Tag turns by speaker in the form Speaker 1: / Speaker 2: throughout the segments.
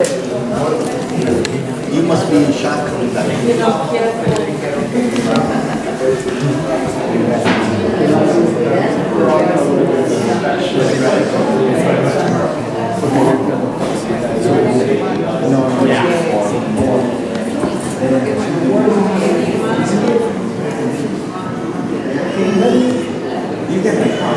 Speaker 1: You must be in shock. You get my car.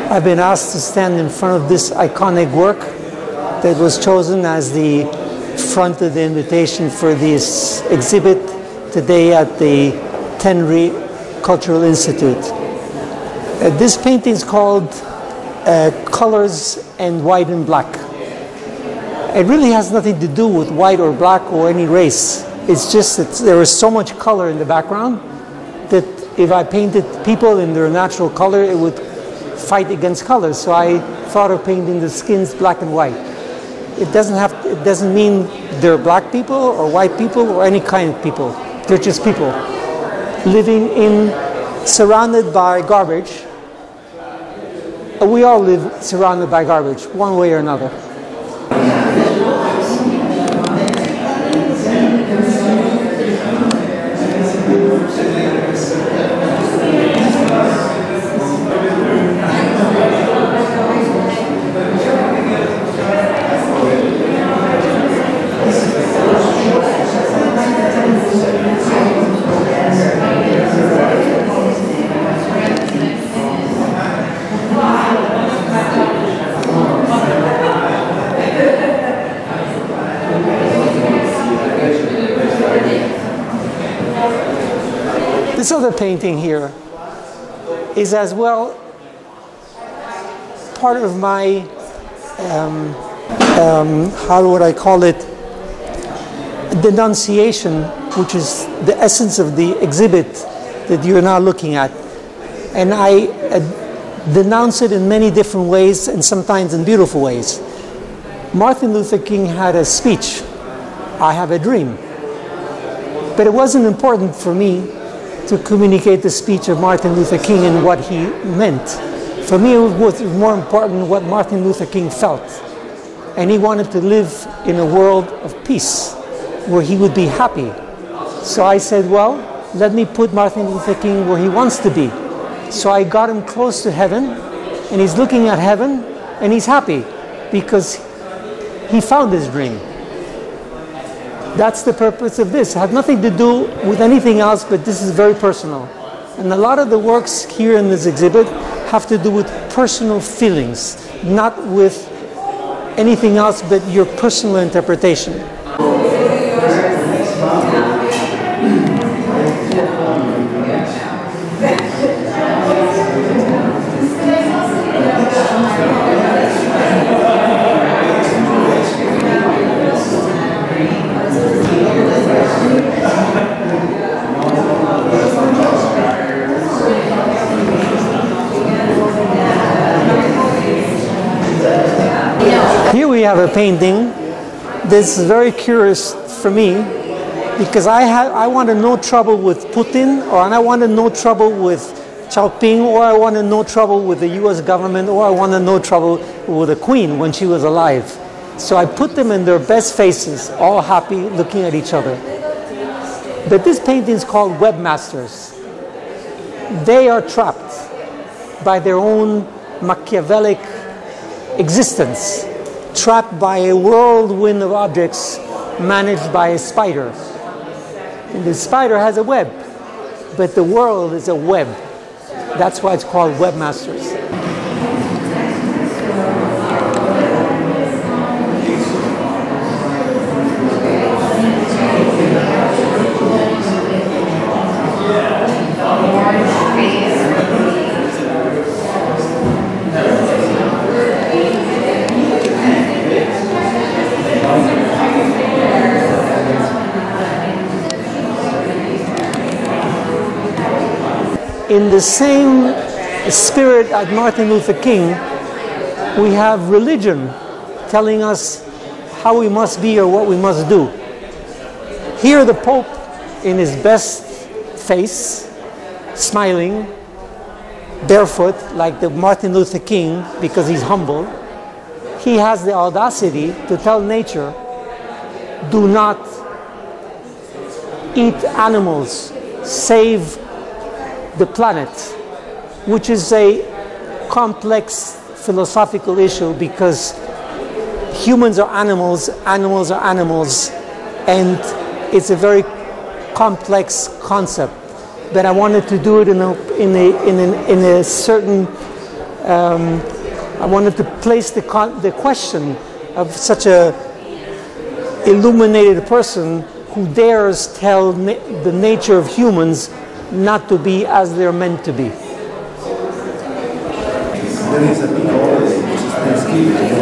Speaker 2: I've been asked to stand in front of this iconic work that was chosen as the front of the invitation for this exhibit today at the TENRI Cultural Institute. This painting is called Colors and White and Black. It really has nothing to do with white or black or any race. It's just that there is so much color in the background that if I painted people in their natural color, it would fight against colors. So I thought of painting the skins black and white. It doesn't mean they're black people or white people or any kind of people. They're just people living surrounded by garbage. We all live surrounded by garbage, one way or another. This other painting here is as well part of my, how would I call it, denunciation, which is the essence of the exhibit that you're now looking at. And I denounce it in many different ways and sometimes in beautiful ways. Martin Luther King had a speech, "I have a dream." But it wasn't important for me to communicate the speech of Martin Luther King and what he meant. For me, it was more important what Martin Luther King felt. And he wanted to live in a world of peace, where he would be happy. So I said, well, let me put Martin Luther King where he wants to be. So I got him close to heaven, and he's looking at heaven, and he's happy, because he found his dream. That's the purpose of this. It had nothing to do with anything else, but this is very personal. And a lot of the works here in this exhibit have to do with personal feelings, not with anything else but your personal interpretation. Here we have a painting that's very curious for me, because I want to no trouble with Putin, or I want to no trouble with Xiaoping, or I want to no trouble with the US government, or I want to no trouble with the Queen when she was alive. So I put them in their best faces, all happy, looking at each other. But this painting is called webmasters. They are trapped by their own Machiavellic existence, trapped by a whirlwind of objects managed by a spider. And the spider has a web, but the world is a web. That's why it's called webmasters. In the same spirit as Martin Luther King, we have religion telling us how we must be or what we must do. Here the Pope, in his best face, smiling, barefoot, like the Martin Luther King, because he's humble, he has the audacity to tell nature, do not eat animals, save the planet, which is a complex philosophical issue because humans are animals, animals are animals, and it's a very complex concept. But I wanted to do it in a certain. I wanted to place the question of such a illuminated person who dares tell the nature of humans not to be as they're meant to be.
Speaker 1: There is a big holiday, which is Thanksgiving.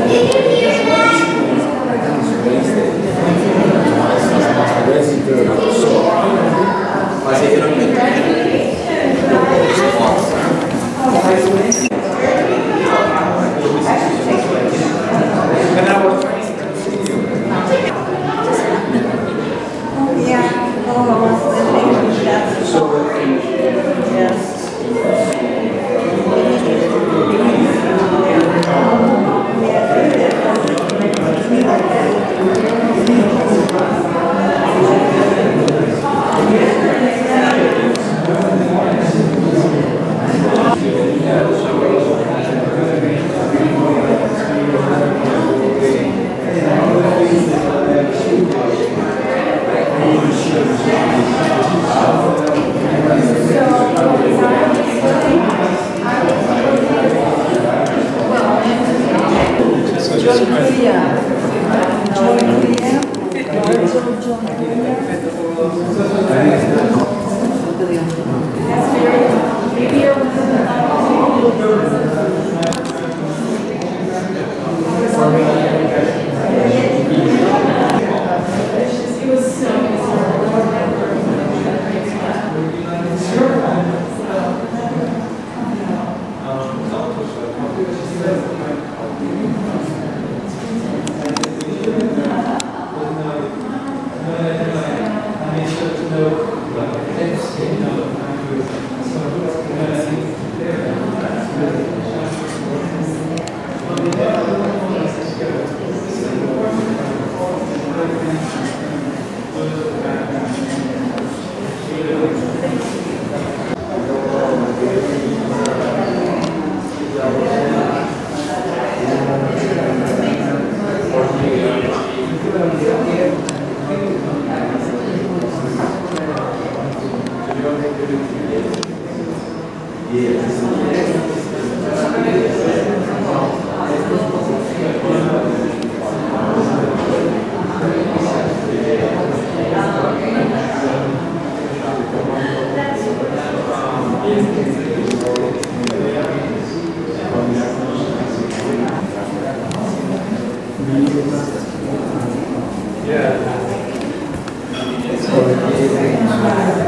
Speaker 3: Yeah.